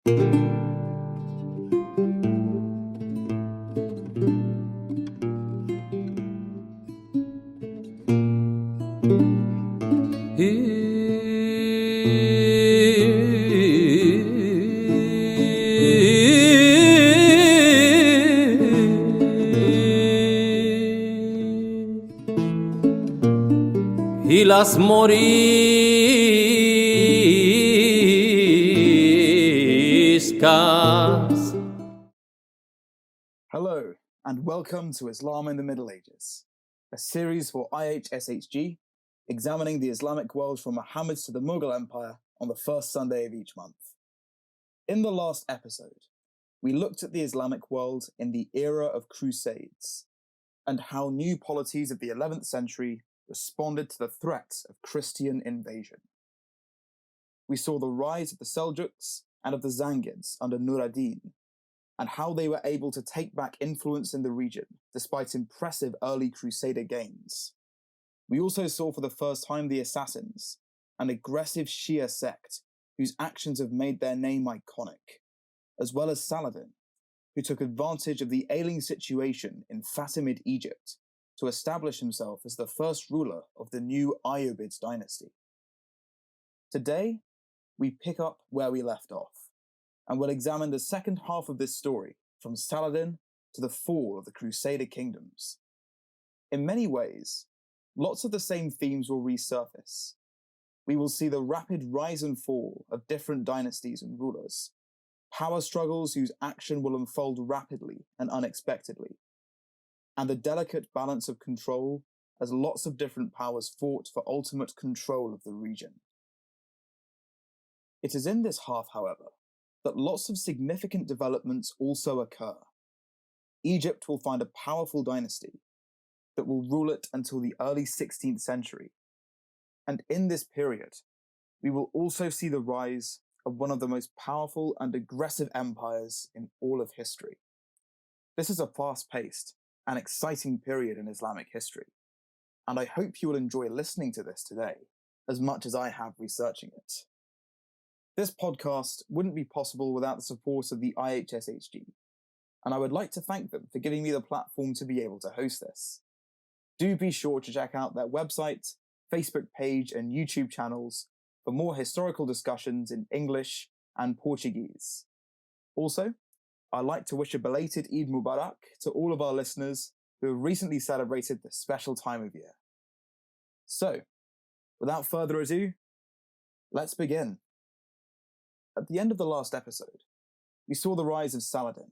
Y las moriscas. Hello, and welcome to Islam in the Middle Ages, a series for IHSHG, examining the Islamic world from Muhammad to the Mughal Empire on the first Sunday of each month. In the last episode, we looked at the Islamic world in the era of Crusades, and how new polities of the 11th century responded to the threat of Christian invasion. We saw the rise of the Seljuks and of the Zangids under Nur ad-Din, and how they were able to take back influence in the region despite impressive early Crusader gains. We also saw for the first time the Assassins, an aggressive Shia sect whose actions have made their name iconic, as well as Saladin, who took advantage of the ailing situation in Fatimid Egypt to establish himself as the first ruler of the new Ayyubids dynasty. Today, we pick up where we left off, and we'll examine the second half of this story from Saladin to the fall of the Crusader kingdoms. In many ways, lots of the same themes will resurface. We will see the rapid rise and fall of different dynasties and rulers, power struggles whose action will unfold rapidly and unexpectedly, and the delicate balance of control as lots of different powers fought for ultimate control of the region. It is in this half, however, that lots of significant developments also occur. Egypt will find a powerful dynasty that will rule it until the early 16th century, and in this period, we will also see the rise of one of the most powerful and aggressive empires in all of history. This is a fast-paced and exciting period in Islamic history, and I hope you will enjoy listening to this today as much as I have researching it. This podcast wouldn't be possible without the support of the IHSHG, and I would like to thank them for giving me the platform to be able to host this. Do be sure to check out their website, Facebook page, and YouTube channels for more historical discussions in English and Portuguese. Also, I'd like to wish a belated Eid Mubarak to all of our listeners who have recently celebrated this special time of year. So, without further ado, let's begin. At the end of the last episode, we saw the rise of Saladin,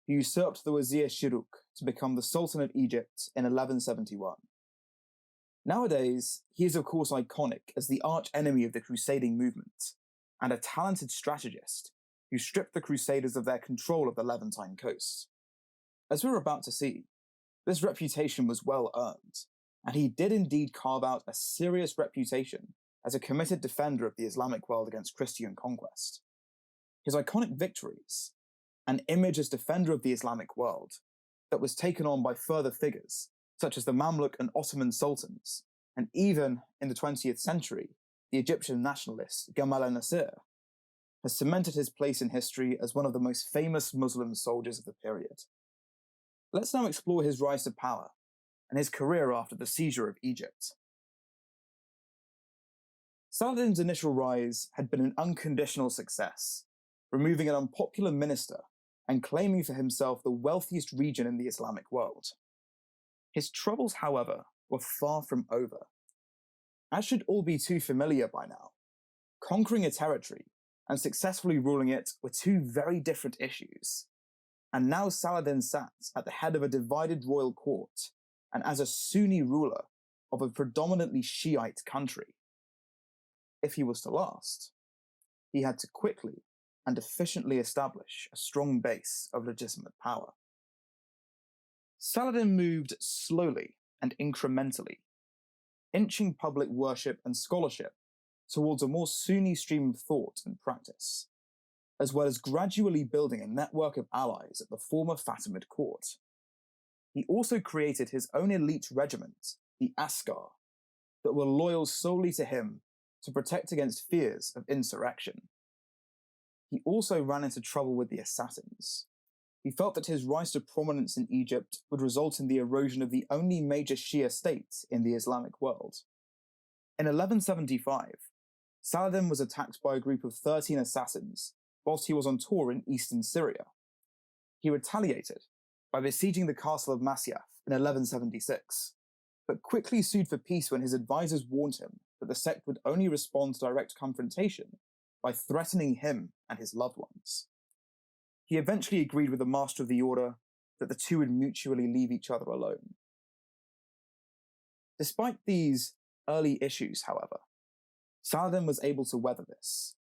who usurped the Wazir Shiruk to become the Sultan of Egypt in 1171. Nowadays, he is of course iconic as the arch-enemy of the crusading movement, and a talented strategist who stripped the Crusaders of their control of the Levantine coast. As we're about to see, this reputation was well earned, and he did indeed carve out a serious reputation as a committed defender of the Islamic world against Christian conquest. His iconic victories, an image as defender of the Islamic world that was taken on by further figures such as the Mamluk and Ottoman sultans, and even in the 20th century, the Egyptian nationalist Gamal al-Nasir, has cemented his place in history as one of the most famous Muslim soldiers of the period. Let's now explore his rise to power and his career after the seizure of Egypt. Saladin's initial rise had been an unconditional success, removing an unpopular minister and claiming for himself the wealthiest region in the Islamic world. His troubles, however, were far from over. As should all be too familiar by now, conquering a territory and successfully ruling it were two very different issues, and now Saladin sat at the head of a divided royal court and as a Sunni ruler of a predominantly Shiite country. If he was to last, he had to quickly and efficiently establish a strong base of legitimate power. Saladin moved slowly and incrementally, inching public worship and scholarship towards a more Sunni stream of thought and practice, as well as gradually building a network of allies at the former Fatimid court. He also created his own elite regiment, the Askar, that were loyal solely to him to protect against fears of insurrection. he also ran into trouble with the assassins. He felt that his rise to prominence in Egypt would result in the erosion of the only major Shia state in the Islamic world. In 1175, Saladin was attacked by a group of 13 assassins whilst he was on tour in eastern Syria. He retaliated by besieging the castle of Masyaf in 1176, but quickly sued for peace when his advisors warned him that the sect would only respond to direct confrontation by threatening him and his loved ones. He eventually agreed with the master of the order that the two would mutually leave each other alone. Despite these early issues, however, Saladin was able to weather this,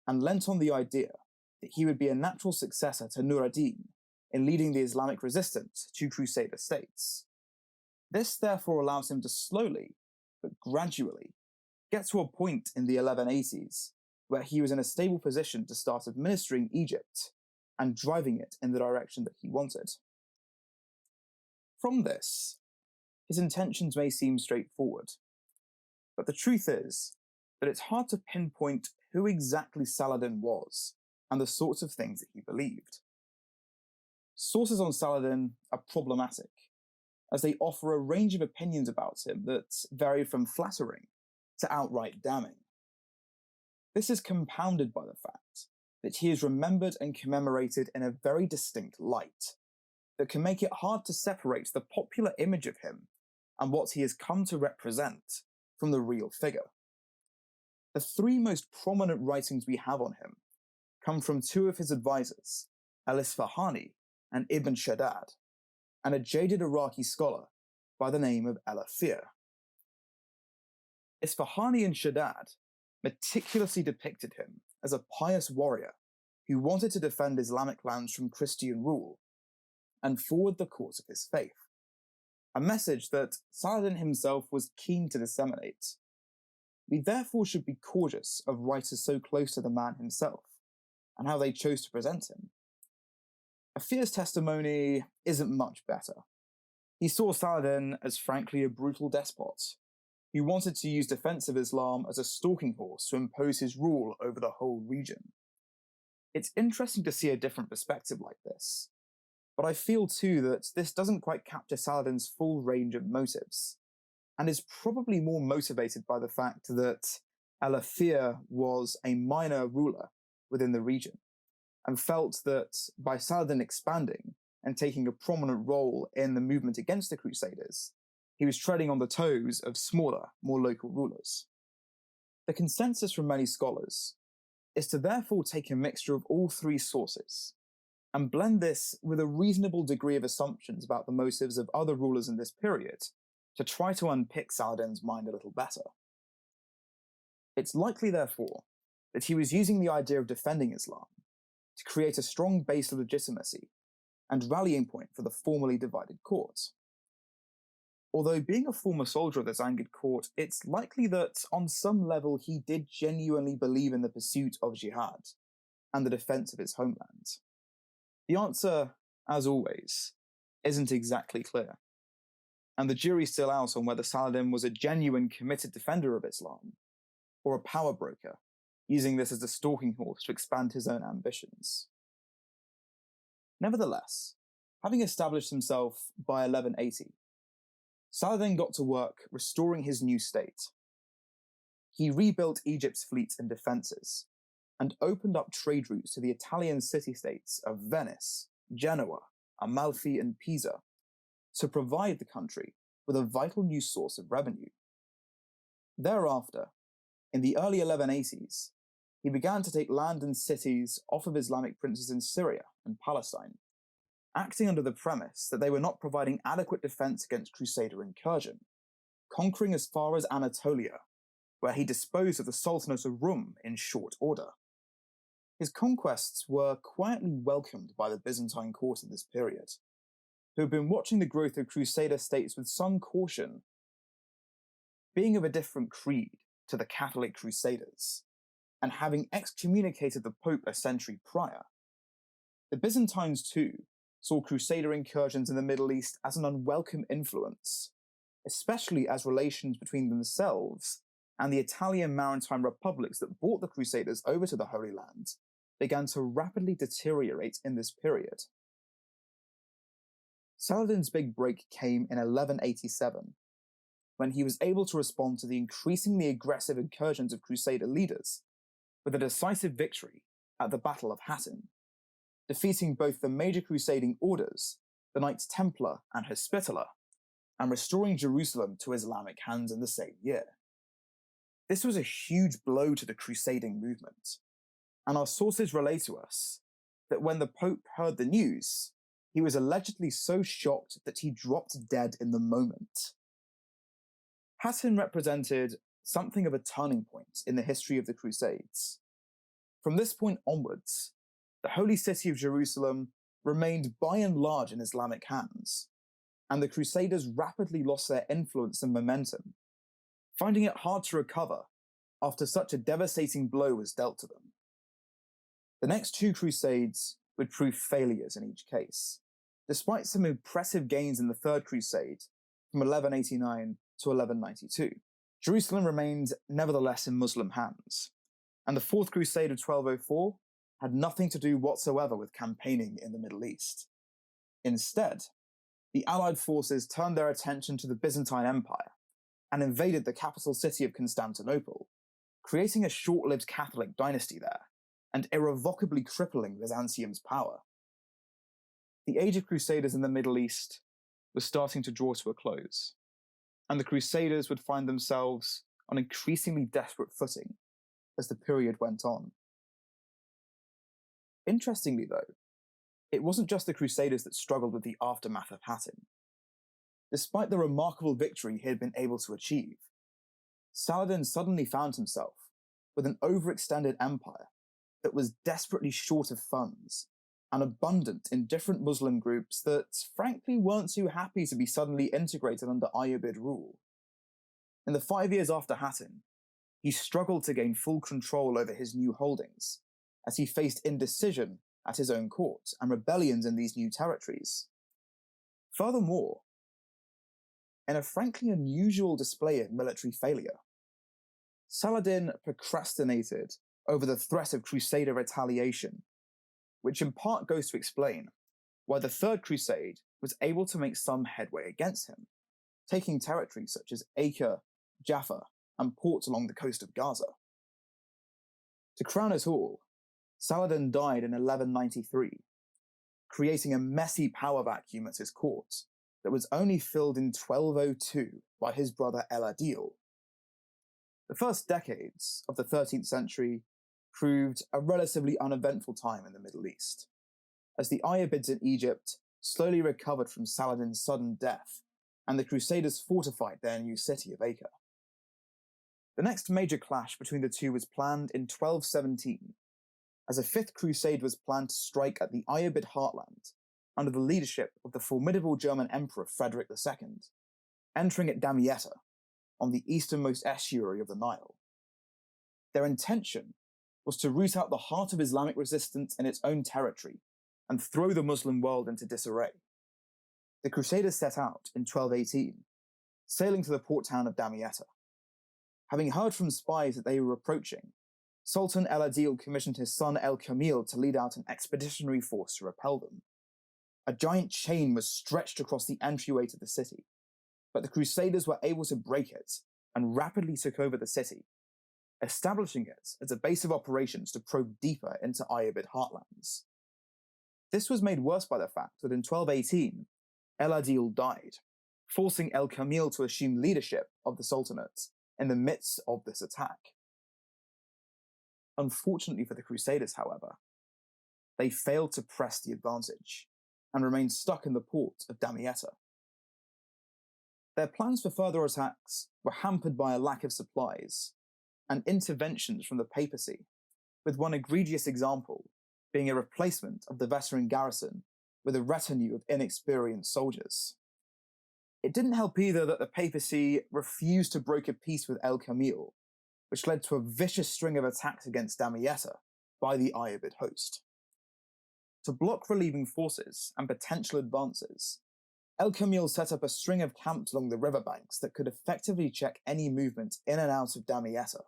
and leant on the idea that he would be a natural successor to Nur ad-Din in leading the Islamic resistance to Crusader states. This therefore allows him to slowly, but gradually, get to a point in the 1180s where he was in a stable position to start administering Egypt and driving it in the direction that he wanted. From this, his intentions may seem straightforward, but the truth is that it's hard to pinpoint who exactly Saladin was and the sorts of things that he believed. Sources on Saladin are problematic, as they offer a range of opinions about him that vary from flattering to outright damning. This is compounded by the fact that he is remembered and commemorated in a very distinct light that can make it hard to separate the popular image of him and what he has come to represent from the real figure. The three most prominent writings we have on him come from two of his advisors, al-Isfahani and Ibn Shaddad, and a jaded Iraqi scholar by the name of al-Afir. Isfahani and Shaddad meticulously depicted him as a pious warrior who wanted to defend Islamic lands from Christian rule and forward the cause of his faith, a message that Saladin himself was keen to disseminate. We therefore should be cautious of writers so close to the man himself and how they chose to present him. Afir's testimony isn't much better. He saw Saladin as frankly a brutal despot who wanted to use defensive Islam as a stalking horse to impose his rule over the whole region. It's interesting to see a different perspective like this, but I feel too that this doesn't quite capture Saladin's full range of motives, and is probably more motivated by the fact that al-Afir was a minor ruler within the region, and felt that by Saladin expanding and taking a prominent role in the movement against the Crusaders, he was treading on the toes of smaller, more local rulers. The consensus from many scholars is to therefore take a mixture of all three sources and blend this with a reasonable degree of assumptions about the motives of other rulers in this period to try to unpick Saladin's mind a little better. It's likely, therefore, that he was using the idea of defending Islam to create a strong base of legitimacy and rallying point for the formerly divided court. Although being a former soldier of this angered court, it's likely that on some level he did genuinely believe in the pursuit of jihad and the defense of his homeland. The answer, as always, isn't exactly clear, and the jury's still out on whether Saladin was a genuine committed defender of Islam or a power broker, using this as a stalking horse to expand his own ambitions. Nevertheless, having established himself by 1180, Saladin got to work restoring his new state. He rebuilt Egypt's fleets and defences, and opened up trade routes to the Italian city-states of Venice, Genoa, Amalfi, and Pisa to provide the country with a vital new source of revenue. Thereafter, in the early 1180s, he began to take land and cities off of Islamic princes in Syria and Palestine, acting under the premise that they were not providing adequate defense against Crusader incursion, conquering as far as Anatolia, where he disposed of the Sultanate of Rum in short order. His conquests were quietly welcomed by the Byzantine court in this period, who had been watching the growth of Crusader states with some caution. Being of a different creed to the Catholic Crusaders, and having excommunicated the Pope a century prior, the Byzantines too saw Crusader incursions in the Middle East as an unwelcome influence, especially as relations between themselves and the Italian maritime republics that brought the Crusaders over to the Holy Land began to rapidly deteriorate in this period. Saladin's big break came in 1187, when he was able to respond to the increasingly aggressive incursions of Crusader leaders with a decisive victory at the Battle of Hattin, defeating both the major crusading orders, the Knights Templar and Hospitaller, and restoring Jerusalem to Islamic hands in the same year. This was a huge blow to the crusading movement, and our sources relay to us that when the Pope heard the news, he was allegedly so shocked that he dropped dead in the moment. Hattin represented something of a turning point in the history of the Crusades. From this point onwards, the holy city of Jerusalem remained by and large in Islamic hands, and the Crusaders rapidly lost their influence and momentum, finding it hard to recover after such a devastating blow was dealt to them. The next two Crusades would prove failures in each case, despite some impressive gains in the Third Crusade from 1189 to 1192. Jerusalem remained nevertheless in Muslim hands, and the Fourth Crusade of 1204 had nothing to do whatsoever with campaigning in the Middle East. Instead, the Allied forces turned their attention to the Byzantine Empire and invaded the capital city of Constantinople, creating a short-lived Catholic dynasty there and irrevocably crippling Byzantium's power. The Age of Crusaders in the Middle East was starting to draw to a close, and the Crusaders would find themselves on increasingly desperate footing as the period went on. Interestingly, though, it wasn't just the Crusaders that struggled with the aftermath of Hattin. Despite the remarkable victory he had been able to achieve, Saladin suddenly found himself with an overextended empire that was desperately short of funds and abundant in different Muslim groups that frankly weren't too happy to be suddenly integrated under Ayyubid rule. In the 5 years after Hattin, he struggled to gain full control over his new holdings, as he faced indecision at his own court and rebellions in these new territories. Furthermore, in a frankly unusual display of military failure, Saladin procrastinated over the threat of Crusader retaliation, which in part goes to explain why the Third Crusade was able to make some headway against him, taking territories such as Acre, Jaffa, and ports along the coast of Gaza. To crown it all, Saladin died in 1193, creating a messy power vacuum at his court that was only filled in 1202 by his brother El-Adil. The first decades of the 13th century proved a relatively uneventful time in the Middle East, as the Ayyubids in Egypt slowly recovered from Saladin's sudden death, and the Crusaders fortified their new city of Acre. The next major clash between the two was planned in 1217, as a Fifth Crusade was planned to strike at the Ayyubid heartland under the leadership of the formidable German Emperor Frederick II, entering at Damietta, on the easternmost estuary of the Nile. Their intention was to root out the heart of Islamic resistance in its own territory and throw the Muslim world into disarray. The Crusaders set out in 1218, sailing to the port town of Damietta. Having heard from spies that they were approaching, Sultan El-Adil commissioned his son El-Kamil to lead out an expeditionary force to repel them. A giant chain was stretched across the entryway to the city, but the Crusaders were able to break it and rapidly took over the city, establishing it as a base of operations to probe deeper into Ayyubid heartlands. This was made worse by the fact that in 1218, El-Adil died, forcing El-Kamil to assume leadership of the Sultanate in the midst of this attack. Unfortunately for the Crusaders, however, they failed to press the advantage and remained stuck in the port of Damietta. Their plans for further attacks were hampered by a lack of supplies and interventions from the papacy, with one egregious example being a replacement of the veteran garrison with a retinue of inexperienced soldiers. It didn't help either that the papacy refused to broker peace with El-Kamil, which led to a vicious string of attacks against Damietta by the Ayyubid host. To block relieving forces and potential advances, El-Kamil set up a string of camps along the riverbanks that could effectively check any movement in and out of Damietta.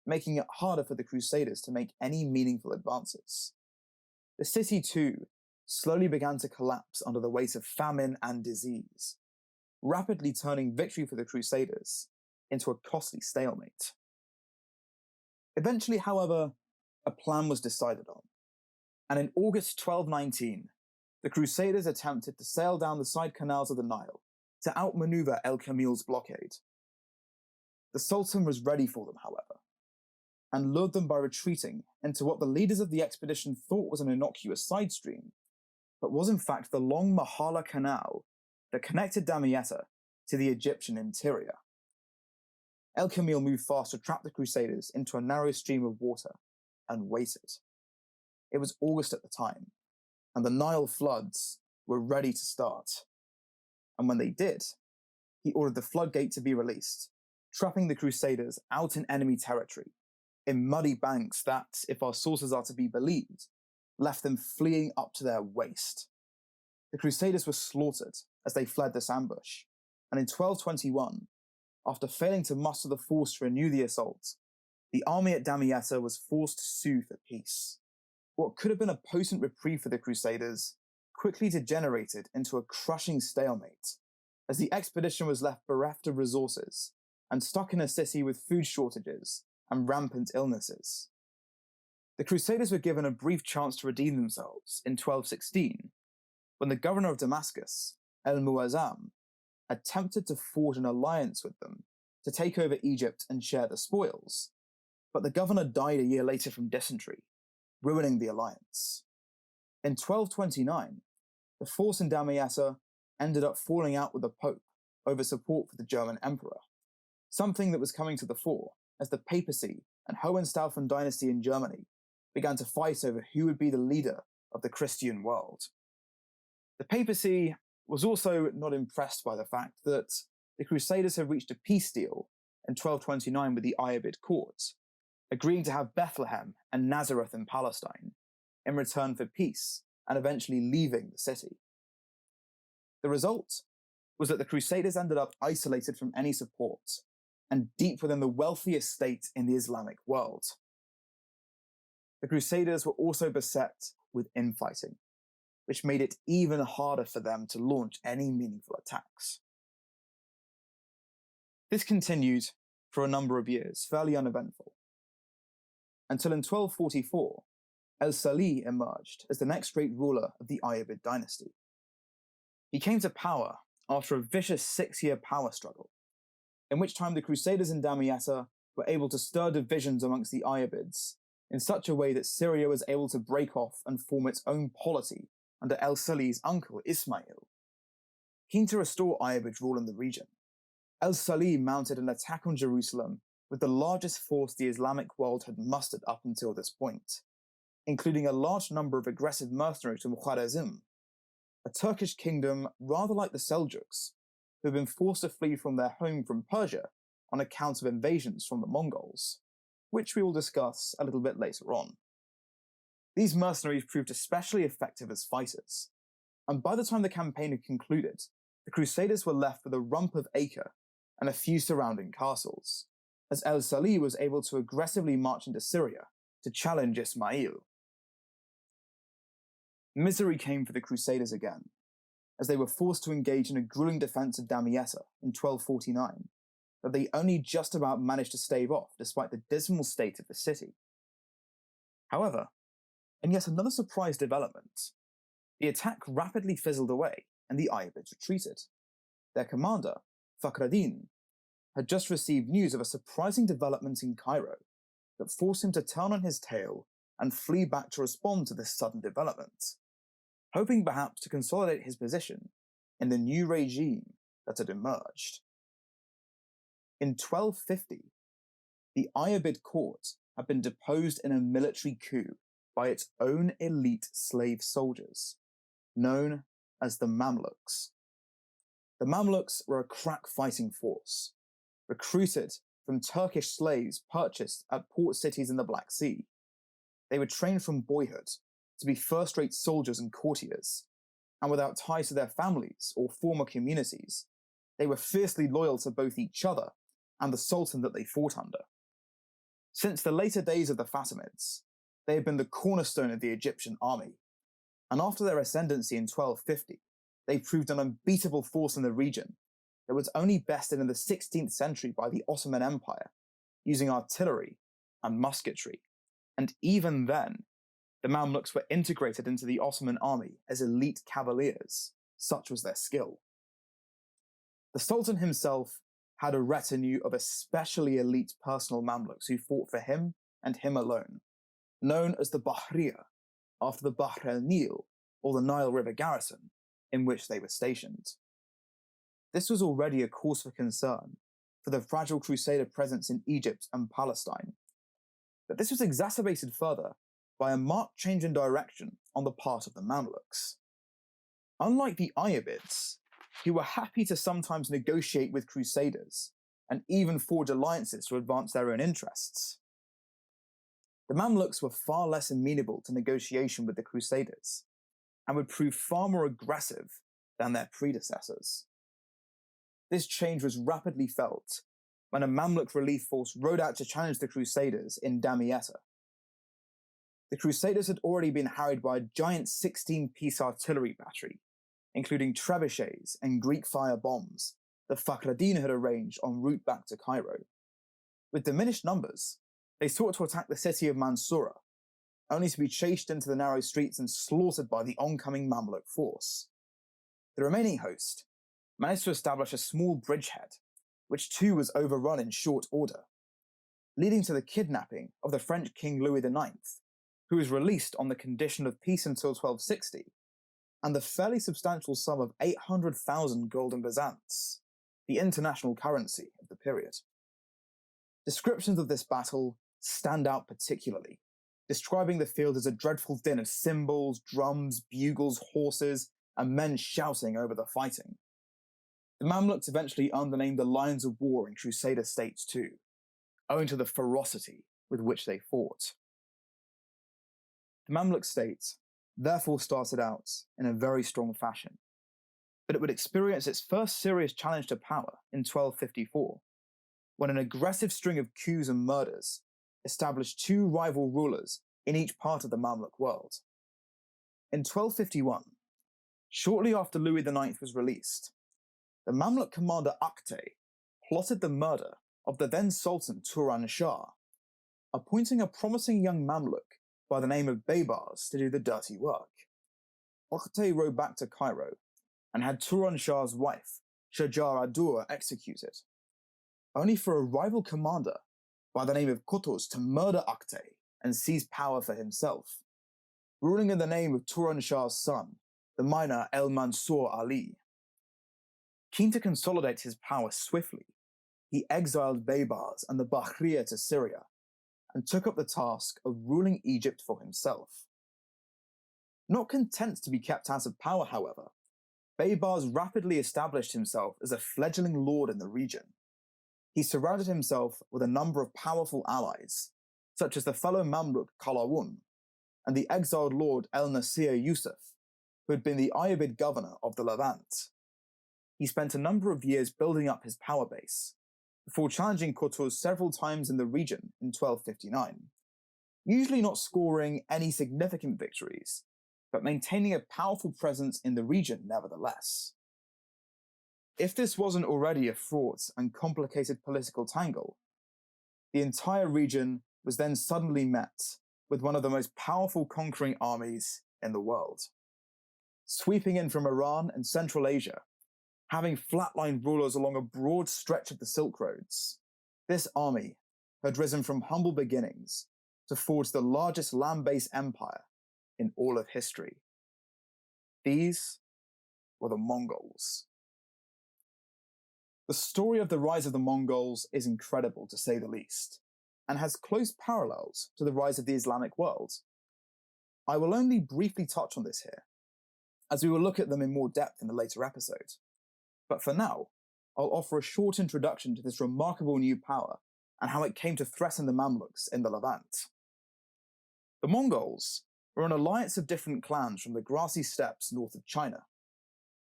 making it harder for the Crusaders to make any meaningful advances. The city, too, slowly began to collapse under the weight of famine and disease, rapidly turning victory for the Crusaders into a costly stalemate. Eventually, however, a plan was decided on, and in August 1219, the Crusaders attempted to sail down the side canals of the Nile to outmaneuver El-Kamil's blockade. The Sultan was ready for them, however, and lured them by retreating into what the leaders of the expedition thought was an innocuous side stream, but was in fact the long Mahala Canal that connected Damietta to the Egyptian interior. El-Kamil moved fast to trap the Crusaders into a narrow stream of water and waited. It was August at the time, and the Nile floods were ready to start. And when they did, he ordered the floodgate to be released, trapping the Crusaders out in enemy territory, in muddy banks that, if our sources are to be believed, left them fleeing up to their waist. The Crusaders were slaughtered as they fled this ambush, and in 1221, after failing to muster the force to renew the assault, the army at Damietta was forced to sue for peace. What could have been a potent reprieve for the Crusaders quickly degenerated into a crushing stalemate, as the expedition was left bereft of resources and stuck in a city with food shortages and rampant illnesses. The Crusaders were given a brief chance to redeem themselves in 1216, when the governor of Damascus, El-Muazzam, attempted to forge an alliance with them to take over Egypt and share the spoils, but the governor died a year later from dysentery, ruining the alliance. In 1229, the force in Damietta ended up falling out with the Pope over support for the German emperor, something that was coming to the fore as the papacy and Hohenstaufen dynasty in Germany began to fight over who would be the leader of the Christian world. The papacy was also not impressed by the fact that the Crusaders had reached a peace deal in 1229 with the Ayyubid court, agreeing to have Bethlehem and Nazareth in Palestine in return for peace and eventually leaving the city. The result was that the Crusaders ended up isolated from any support and deep within the wealthiest state in the Islamic world. The Crusaders were also beset with infighting, which made it even harder for them to launch any meaningful attacks. This continued for a number of years, fairly uneventful, until in 1244, El-Salih emerged as the next great ruler of the Ayyubid dynasty. He came to power after a vicious 6-year power struggle, in which time the Crusaders in Damietta were able to stir divisions amongst the Ayyubids in such a way that Syria was able to break off and form its own polity under El-Salih's uncle Ismail. Keen to restore Ayyubid rule in the region, El-Salih mounted an attack on Jerusalem with the largest force the Islamic world had mustered up until this point, including a large number of aggressive mercenaries from Khwarezm, a Turkish kingdom rather like the Seljuks, who had been forced to flee from their home from Persia on account of invasions from the Mongols, which we will discuss a little bit later on. These mercenaries proved especially effective as fighters, and by the time the campaign had concluded, the Crusaders were left with a rump of Acre and a few surrounding castles, as El-Salih was able to aggressively march into Syria to challenge Ismail. Misery came for the Crusaders again, as they were forced to engage in a grueling defense of Damietta in 1249 that they only just about managed to stave off despite the dismal state of the city. However, in yet another surprise development, the attack rapidly fizzled away and the Ayyubids retreated. Their commander, Fakhreddin, had just received news of a surprising development in Cairo that forced him to turn on his tail and flee back to respond to this sudden development, hoping perhaps to consolidate his position in the new regime that had emerged. In 1250, the Ayyubid court had been deposed in a military coup by its own elite slave soldiers, known as the Mamluks. The Mamluks were a crack fighting force, recruited from Turkish slaves purchased at port cities in the Black Sea. They were trained from boyhood to be first-rate soldiers and courtiers, and without ties to their families or former communities, they were fiercely loyal to both each other and the Sultan that they fought under. Since the later days of the Fatimids, they had been the cornerstone of the Egyptian army, and after their ascendancy in 1250, they proved an unbeatable force in the region that was only bested in the 16th century by the Ottoman Empire, using artillery and musketry, and even then, the Mamluks were integrated into the Ottoman army as elite cavaliers, such was their skill. The Sultan himself had a retinue of especially elite personal Mamluks who fought for him and him alone, known as the Bahriya, after the Bahr el-Nil, or the Nile River garrison, in which they were stationed. This was already a cause for concern for the fragile Crusader presence in Egypt and Palestine, but this was exacerbated further by a marked change in direction on the part of the Mamluks. Unlike the Ayyubids, who were happy to sometimes negotiate with Crusaders and even forge alliances to advance their own interests, the Mamluks were far less amenable to negotiation with the Crusaders and would prove far more aggressive than their predecessors. This change was rapidly felt when a Mamluk relief force rode out to challenge the Crusaders in Damietta. The Crusaders had already been harried by a giant 16-piece artillery battery, including trebuchets and Greek fire bombs that Fakhreddin had arranged en route back to Cairo. With diminished numbers, they sought to attack the city of Mansoura, only to be chased into the narrow streets and slaughtered by the oncoming Mamluk force. The remaining host managed to establish a small bridgehead, which too was overrun in short order, leading to the kidnapping of the French King Louis IX, who was released on the condition of peace until 1260, and the fairly substantial sum of 800,000 golden bezants, the international currency of the period. Descriptions of this battle stand out particularly, describing the field as a dreadful din of cymbals, drums, bugles, horses, and men shouting over the fighting. The Mamluks eventually earned the name the Lions of War in Crusader states too, owing to the ferocity with which they fought. The Mamluk state therefore started out in a very strong fashion, but it would experience its first serious challenge to power in 1254, when an aggressive string of coups and murders established two rival rulers in each part of the Mamluk world. In 1251, shortly after Louis IX was released, the Mamluk commander Akhtay plotted the murder of the then Sultan Turan Shah, appointing a promising young Mamluk by the name of Babars to do the dirty work. Akhtay rode back to Cairo and had Turan Shah's wife, Shajar Adur, executed, only for a rival commander by the name of Qutuz to murder Akhtay and seize power for himself, ruling in the name of Turan Shah's son, the minor El Mansur Ali. Keen to consolidate his power swiftly, he exiled Babars and the Bahriya to Syria and took up the task of ruling Egypt for himself. Not content to be kept out of power, however, Babars rapidly established himself as a fledgling lord in the region. He surrounded himself with a number of powerful allies, such as the fellow Mamluk Qalawun and the exiled lord El Nasir Yusuf, who had been the Ayyubid governor of the Levant. He spent a number of years building up his power base, before challenging Qutuz several times in the region in 1259, usually not scoring any significant victories, but maintaining a powerful presence in the region nevertheless. If this wasn't already a fraught and complicated political tangle, the entire region was then suddenly met with one of the most powerful conquering armies in the world. Sweeping in from Iran and Central Asia, having flatlined rulers along a broad stretch of the Silk Roads, this army had risen from humble beginnings to forge the largest land-based empire in all of history. These were the Mongols. The story of the rise of the Mongols is incredible, to say the least, and has close parallels to the rise of the Islamic world. I will only briefly touch on this here, as we will look at them in more depth in a later episode. But for now, I'll offer a short introduction to this remarkable new power and how it came to threaten the Mamluks in the Levant. The Mongols were an alliance of different clans from the grassy steppes north of China,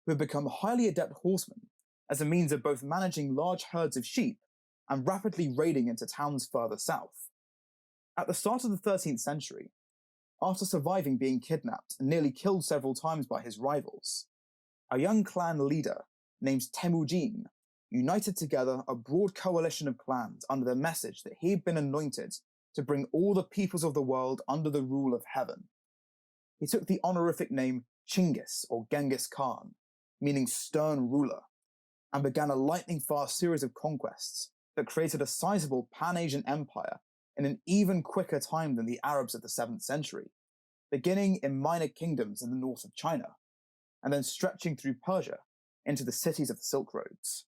who had become highly adept horsemen as a means of both managing large herds of sheep and rapidly raiding into towns further south, At the start of the 13th century, after surviving being kidnapped and nearly killed several times by his rivals, a young clan leader named Temujin united together a broad coalition of clans under the message that he had been anointed to bring all the peoples of the world under the rule of heaven. He took the honorific name Chinggis or Genghis Khan, meaning stern ruler, and began a lightning-fast series of conquests that created a sizable Pan-Asian empire in an even quicker time than the Arabs of the 7th century, beginning in minor kingdoms in the north of China, and then stretching through Persia into the cities of the Silk Roads.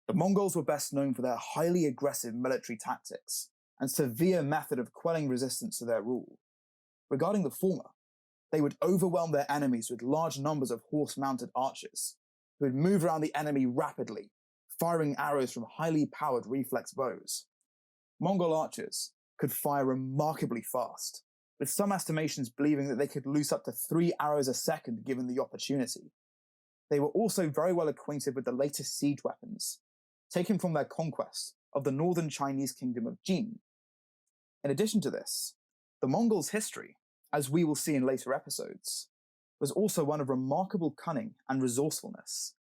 The Mongols were best known for their highly aggressive military tactics and severe method of quelling resistance to their rule. Regarding the former, they would overwhelm their enemies with large numbers of horse-mounted archers, who would move around the enemy rapidly, firing arrows from highly powered reflex bows. Mongol archers could fire remarkably fast, with some estimations believing that they could loose up to 3 arrows a second given the opportunity. They were also very well acquainted with the latest siege weapons, taken from their conquest of the northern Chinese kingdom of Jin. In addition to this, the Mongols' history, as we will see in later episodes, was also one of remarkable cunning and resourcefulness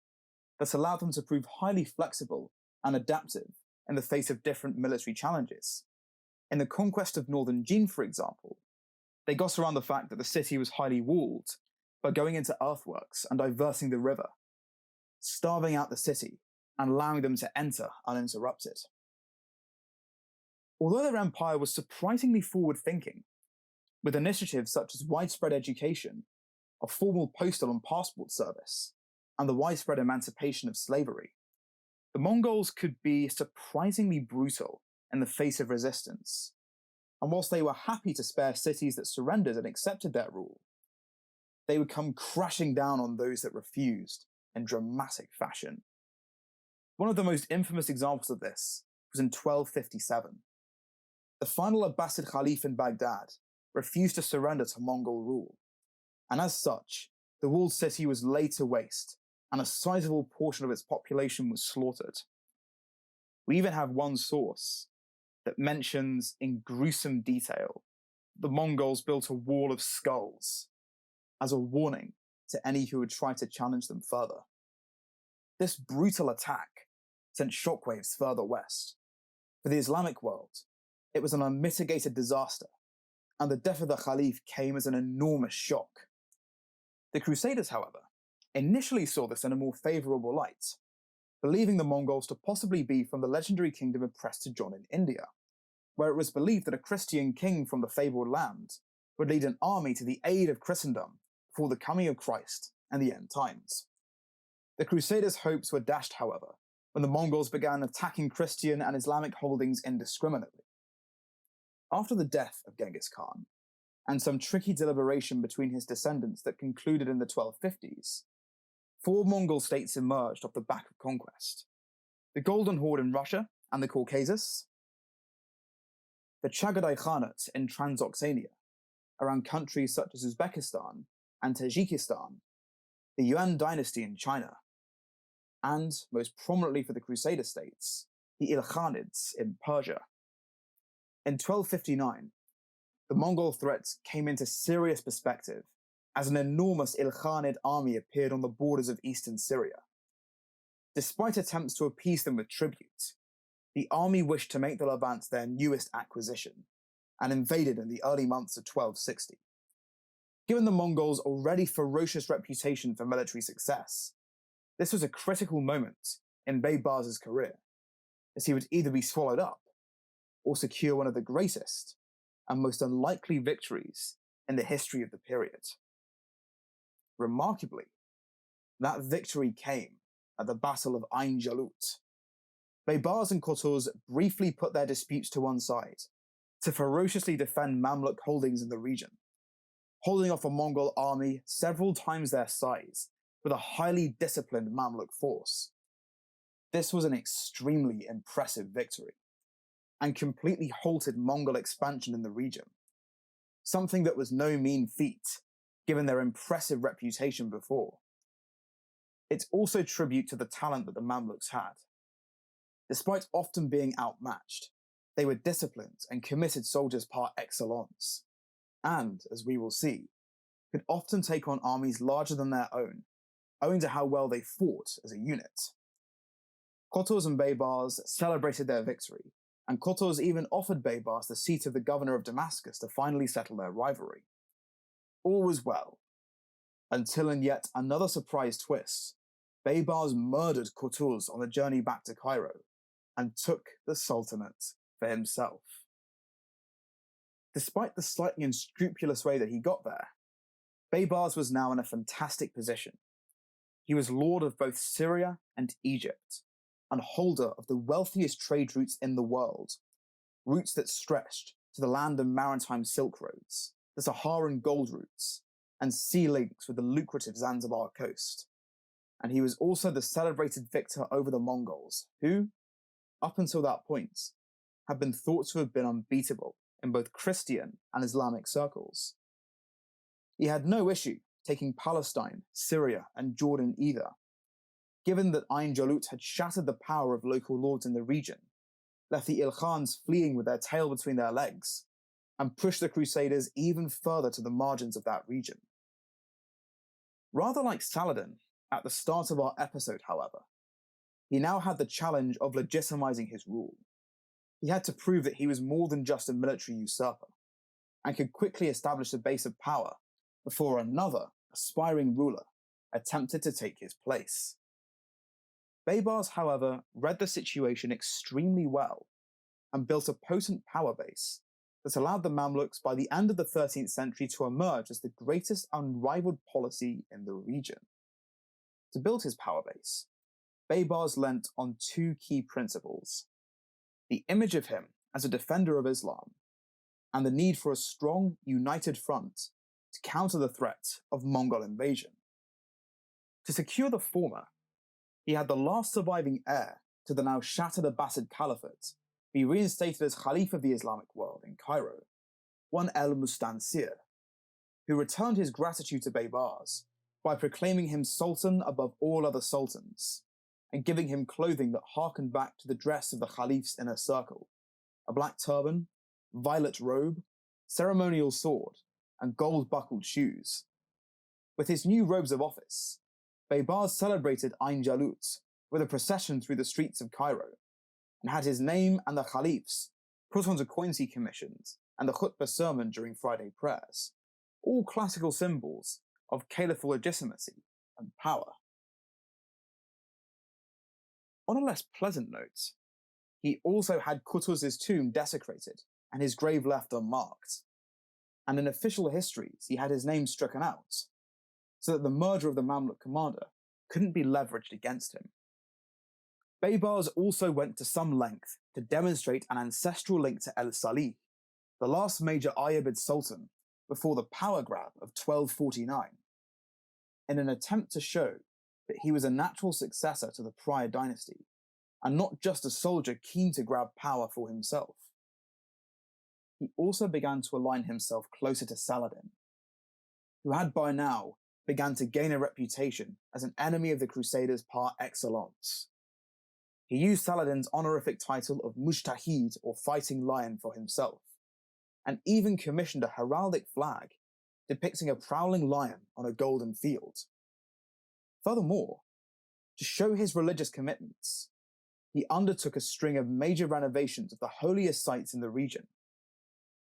that allowed them to prove highly flexible and adaptive in the face of different military challenges. In the conquest of northern Jin, for example, they got around the fact that the city was highly walled by going into earthworks and diverting the river, starving out the city and allowing them to enter uninterrupted. Although their empire was surprisingly forward-thinking, with initiatives such as widespread education, a formal postal and passport service, and the widespread emancipation of slavery, the Mongols could be surprisingly brutal in the face of resistance. And whilst they were happy to spare cities that surrendered and accepted their rule, they would come crashing down on those that refused in dramatic fashion. One of the most infamous examples of this was in 1257. The final Abbasid Caliph in Baghdad refused to surrender to Mongol rule, and as such, the walled city was laid to waste, and a sizable portion of its population was slaughtered. We even have one source that mentions in gruesome detail the Mongols built a wall of skulls as a warning to any who would try to challenge them further. This brutal attack sent shockwaves further west. For the Islamic world, it was an unmitigated disaster, and the death of the Caliph came as an enormous shock. The Crusaders, however, initially saw this in a more favourable light, believing the Mongols to possibly be from the legendary kingdom of Prester John in India, where it was believed that a Christian king from the fabled land would lead an army to the aid of Christendom before the coming of Christ and the end times. The Crusaders' hopes were dashed, however, when the Mongols began attacking Christian and Islamic holdings indiscriminately. After the death of Genghis Khan, and some tricky deliberation between his descendants that concluded in the 1250s, 4 Mongol states emerged off the back of conquest: the Golden Horde in Russia and the Caucasus, the Chagatai Khanate in Transoxania, around countries such as Uzbekistan and Tajikistan, the Yuan dynasty in China, and, most prominently for the Crusader states, the Ilkhanids in Persia. In 1259, the Mongol threat came into serious perspective as an enormous Ilkhanid army appeared on the borders of eastern Syria. Despite attempts to appease them with tribute, the army wished to make the Levant their newest acquisition, and invaded in the early months of 1260. Given the Mongols' already ferocious reputation for military success, this was a critical moment in Babars' career, as he would either be swallowed up or secure one of the greatest and most unlikely victories in the history of the period. Remarkably, that victory came at the Battle of Ain Jalut. Babars and Kotoz briefly put their disputes to one side to ferociously defend Mamluk holdings in the region, holding off a Mongol army several times their size with a highly disciplined Mamluk force. This was an extremely impressive victory, and completely halted Mongol expansion in the region, something that was no mean feat given their impressive reputation before. It's also tribute to the talent that the Mamluks had. Despite often being outmatched, They were disciplined and committed soldiers par excellence, and, as we will see, could often take on armies larger than their own, owing to how well they fought as a unit. Kotos and Babars celebrated their victory, and Kotos even offered Babars the seat of the governor of Damascus to finally settle their rivalry. All was well, until in yet another surprise twist, Babars murdered Kotos on the journey back to Cairo, and took the Sultanate for himself. Despite the slightly unscrupulous way that he got there, Babars was now in a fantastic position. He was lord of both Syria and Egypt, and holder of the wealthiest trade routes in the world, routes that stretched to the land and maritime silk roads, the Saharan gold routes, and sea links with the lucrative Zanzibar coast. And he was also the celebrated victor over the Mongols, who, up until that point, had been thought to have been unbeatable in both Christian and Islamic circles. He had no issue taking Palestine, Syria, and Jordan either, given that Ain Jalut had shattered the power of local lords in the region, left the Ilkhans fleeing with their tail between their legs, and pushed the Crusaders even further to the margins of that region. Rather like Saladin at the start of our episode, however, he now had the challenge of legitimizing his rule. He had to prove that he was more than just a military usurper, and could quickly establish a base of power before another aspiring ruler attempted to take his place. Babars, however, read the situation extremely well and built a potent power base that allowed the Mamluks by the end of the 13th century to emerge as the greatest unrivaled policy in the region. To build his power base, Babars leant on two key principles: the image of him as a defender of Islam, and the need for a strong, united front to counter the threat of Mongol invasion. To secure the former, he had the last surviving heir to the now shattered Abbasid Caliphate be reinstated as Caliph of the Islamic world in Cairo, one al-Mustansir, who returned his gratitude to Babars by proclaiming him sultan above all other sultans, and giving him clothing that harkened back to the dress of the Caliph's inner circle: a black turban, violet robe, ceremonial sword, and gold-buckled shoes. With his new robes of office, Babars celebrated Ain Jalut with a procession through the streets of Cairo, and had his name and the Caliph's put onto coins he commissioned and the khutbah sermon during Friday prayers, all classical symbols of caliphal legitimacy and power. On a less pleasant note, he also had Qutuz's tomb desecrated and his grave left unmarked, and in official histories he had his name stricken out, so that the murder of the Mamluk commander couldn't be leveraged against him. Babars also went to some length to demonstrate an ancestral link to El-Salih, the last major Ayyubid sultan before the power grab of 1249, in an attempt to show that he was a natural successor to the prior dynasty, and not just a soldier keen to grab power for himself. He also began to align himself closer to Saladin, who had by now begun to gain a reputation as an enemy of the Crusaders par excellence. He used Saladin's honorific title of Mujtahid, or Fighting Lion, for himself, and even commissioned a heraldic flag depicting a prowling lion on a golden field. Furthermore, to show his religious commitments, he undertook a string of major renovations of the holiest sites in the region.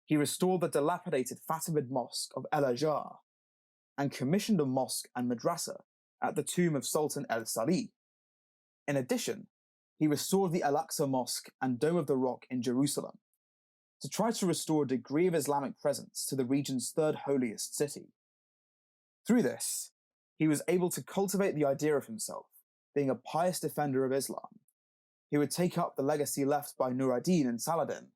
He restored the dilapidated Fatimid Mosque of El Ajar, and commissioned a mosque and madrasa at the tomb of Sultan El-Salih. In addition, he restored the Al-Aqsa Mosque and Dome of the Rock in Jerusalem, to try to restore a degree of Islamic presence to the region's third holiest city. Through this, he was able to cultivate the idea of himself being a pious defender of Islam. He would take up the legacy left by Nur ad-Din and Saladin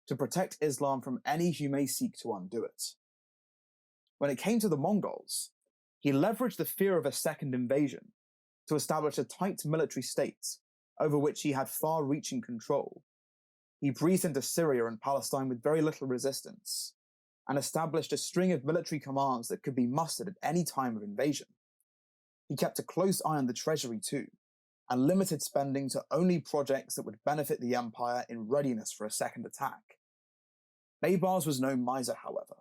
to protect Islam from any who may seek to undo it. When it came to the Mongols, he leveraged the fear of a second invasion to establish a tight military state over which he had far-reaching control. He breathed into Syria and Palestine with very little resistance, and established a string of military commands that could be mustered at any time of invasion. He kept a close eye on the treasury too, and limited spending to only projects that would benefit the empire in readiness for a second attack. Babars was no miser, however.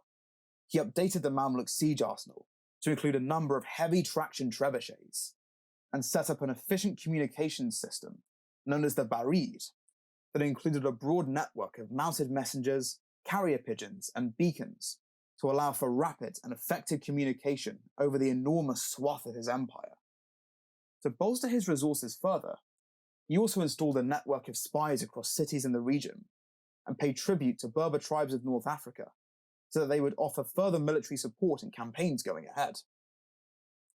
He updated the Mamluk siege arsenal to include a number of heavy-traction trebuchets, and set up an efficient communications system known as the Barid that included a broad network of mounted messengers, carrier pigeons, and beacons to allow for rapid and effective communication over the enormous swath of his empire. To bolster his resources further, he also installed a network of spies across cities in the region and paid tribute to Berber tribes of North Africa so that they would offer further military support in campaigns going ahead.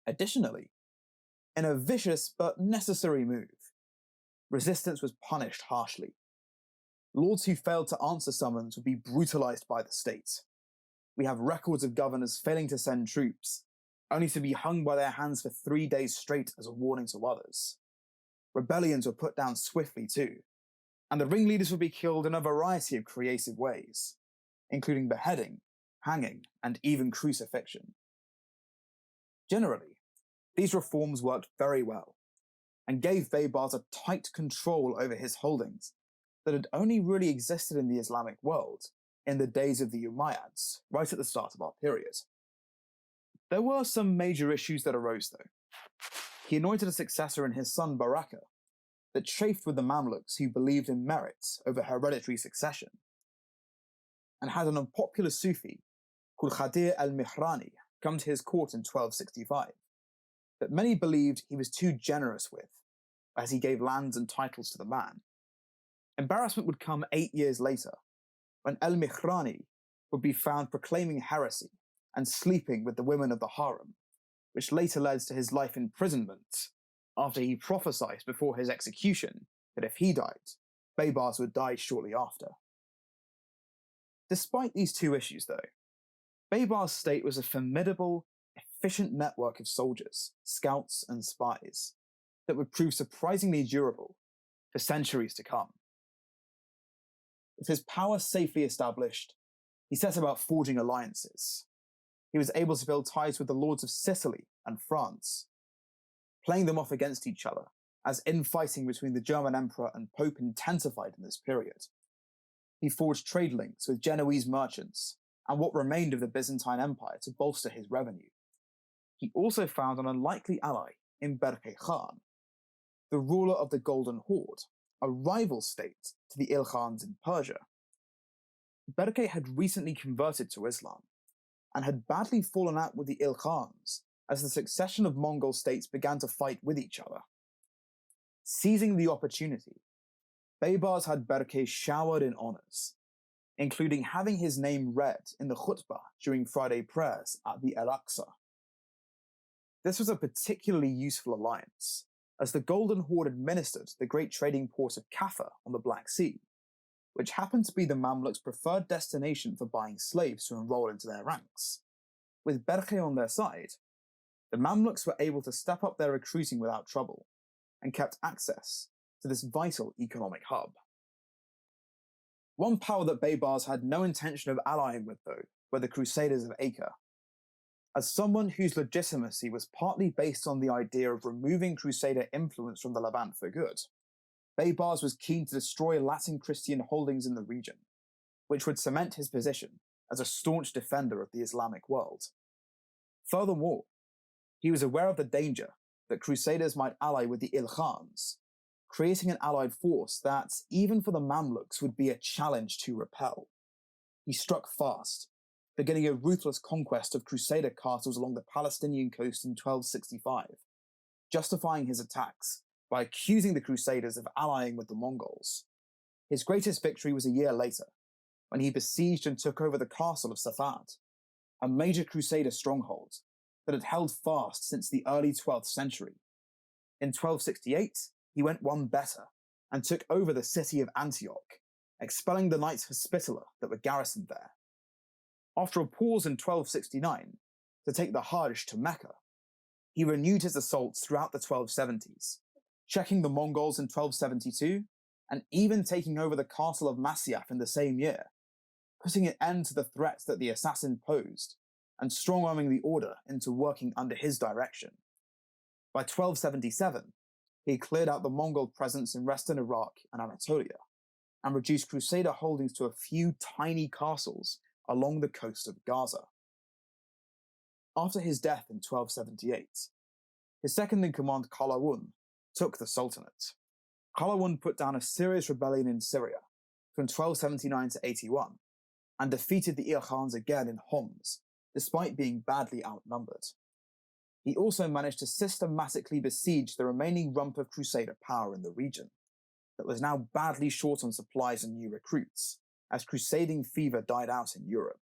Additionally, in a vicious but necessary move, resistance was punished harshly. Lords who failed to answer summons would be brutalized by the state. We have records of governors failing to send troops, only to be hung by their hands for 3 days straight as a warning to others. Rebellions were put down swiftly too, and the ringleaders would be killed in a variety of creative ways, including beheading, hanging, and even crucifixion. Generally, these reforms worked very well, and gave Babars a tight control over his holdings that had only really existed in the Islamic world in the days of the Umayyads, right at the start of our period. There were some major issues that arose though. He anointed a successor in his son Baraka that chafed with the Mamluks who believed in merit over hereditary succession, and had an unpopular Sufi called Khadir al-Mihrani come to his court in 1265 that many believed he was too generous with, as he gave lands and titles to the man. Embarrassment would come 8 years later, when al-Mihrani would be found proclaiming heresy and sleeping with the women of the harem, which later led to his life imprisonment, after he prophesied before his execution that if he died, Babars would die shortly after. Despite these two issues though, Babars' state was a formidable, efficient network of soldiers, scouts, and spies that would prove surprisingly durable for centuries to come. With his power safely established, he set about forging alliances. He was able to build ties with the lords of Sicily and France, playing them off against each other as infighting between the German emperor and pope intensified in this period. He forged trade links with Genoese merchants and what remained of the Byzantine Empire to bolster his revenue. He also found an unlikely ally in Berke Khan, the ruler of the Golden Horde, a rival state to the Ilkhans in Persia. Berke had recently converted to Islam and had badly fallen out with the Ilkhans as the succession of Mongol states began to fight with each other. Seizing the opportunity, Babars had Berke showered in honors, including having his name read in the khutbah during Friday prayers at the Al-Aqsa. This was a particularly useful alliance, as the Golden Horde administered the great trading port of Kaffa on the Black Sea, which happened to be the Mamluks' preferred destination for buying slaves to enroll into their ranks. With Berke on their side, the Mamluks were able to step up their recruiting without trouble, and kept access to this vital economic hub. One power that Babars had no intention of allying with, though, were the Crusaders of Acre. As someone whose legitimacy was partly based on the idea of removing Crusader influence from the Levant for good, Babars was keen to destroy Latin Christian holdings in the region, which would cement his position as a staunch defender of the Islamic world. Furthermore, he was aware of the danger that Crusaders might ally with the Ilkhans, creating an allied force that, even for the Mamluks, would be a challenge to repel. He struck fast, beginning a ruthless conquest of Crusader castles along the Palestinian coast in 1265, justifying his attacks by accusing the Crusaders of allying with the Mongols. His greatest victory was a year later, when he besieged and took over the castle of Safad, a major Crusader stronghold that had held fast since the early 12th century. In 1268, he went one better and took over the city of Antioch, expelling the Knights Hospitaller that were garrisoned there. After a pause in 1269 to take the Hajj to Mecca, he renewed his assaults throughout the 1270s, checking the Mongols in 1272 and even taking over the castle of Masyaf in the same year, putting an end to the threats that the assassin posed and strong-arming the order into working under his direction. By 1277, He cleared out the Mongol presence in western Iraq and Anatolia, and reduced Crusader holdings to a few tiny castles along the coast of Gaza. After his death in 1278, his second-in-command Qalawun took the Sultanate. Qalawun put down a serious rebellion in Syria from 1279 to 81, and defeated the Ilkhans again in Homs, despite being badly outnumbered. He also managed to systematically besiege the remaining rump of Crusader power in the region, that was now badly short on supplies and new recruits, as crusading fever died out in Europe.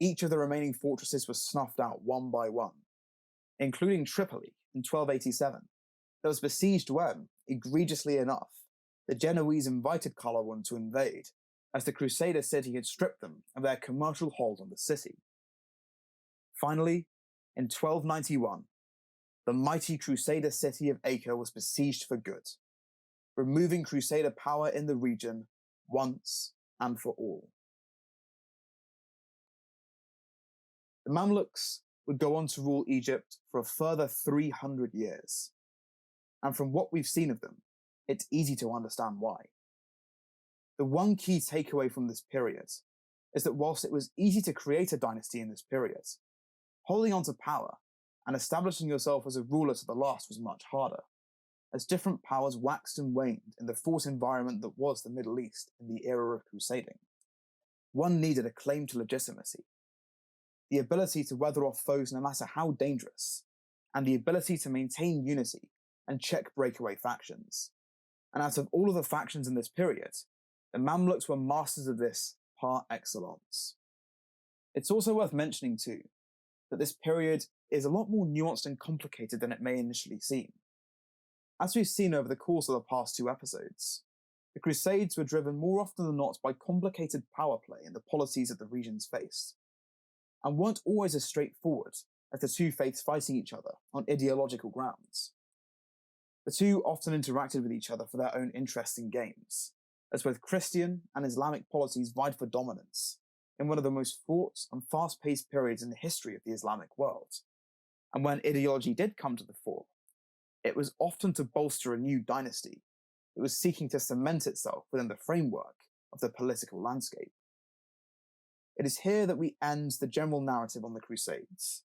Each of the remaining fortresses was snuffed out one by one, including Tripoli in 1287, that was besieged when, egregiously enough, the Genoese invited Qalawun to invade, as the Crusader city had stripped them of their commercial hold on the city. Finally, in 1291, the mighty Crusader city of Acre was besieged for good, removing Crusader power in the region once and for all. The Mamluks would go on to rule Egypt for a further 300 years, and from what we've seen of them, it's easy to understand why. The one key takeaway from this period is that whilst it was easy to create a dynasty in this period, holding on to power and establishing yourself as a ruler to the last was much harder, as different powers waxed and waned in the fought environment that was the Middle East in the era of crusading. One needed a claim to legitimacy, the ability to weather off foes no matter how dangerous, and the ability to maintain unity and check breakaway factions. And out of all of the factions in this period, the Mamluks were masters of this par excellence. It's also worth mentioning too, that this period is a lot more nuanced and complicated than it may initially seem. As we've seen over the course of the past two episodes, the Crusades were driven more often than not by complicated power play in the policies that the regions faced, and weren't always as straightforward as the two faiths fighting each other on ideological grounds. The two often interacted with each other for their own interests and gains, as both Christian and Islamic policies vied for dominance in one of the most fraught and fast-paced periods in the history of the Islamic world. And when ideology did come to the fore, it was often to bolster a new dynasty that was seeking to cement itself within the framework of the political landscape. It is here that we end the general narrative on the Crusades,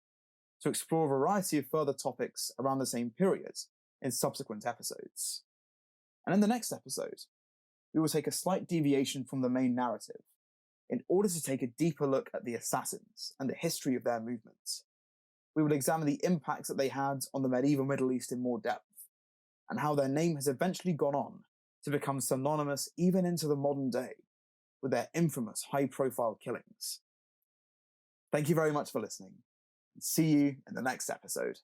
to explore a variety of further topics around the same period in subsequent episodes. And in the next episode, we will take a slight deviation from the main narrative in order to take a deeper look at the assassins and the history of their movements. We will examine the impacts that they had on the medieval Middle East in more depth, and how their name has eventually gone on to become synonymous even into the modern day with their infamous high-profile killings. Thank you very much for listening, and see you in the next episode.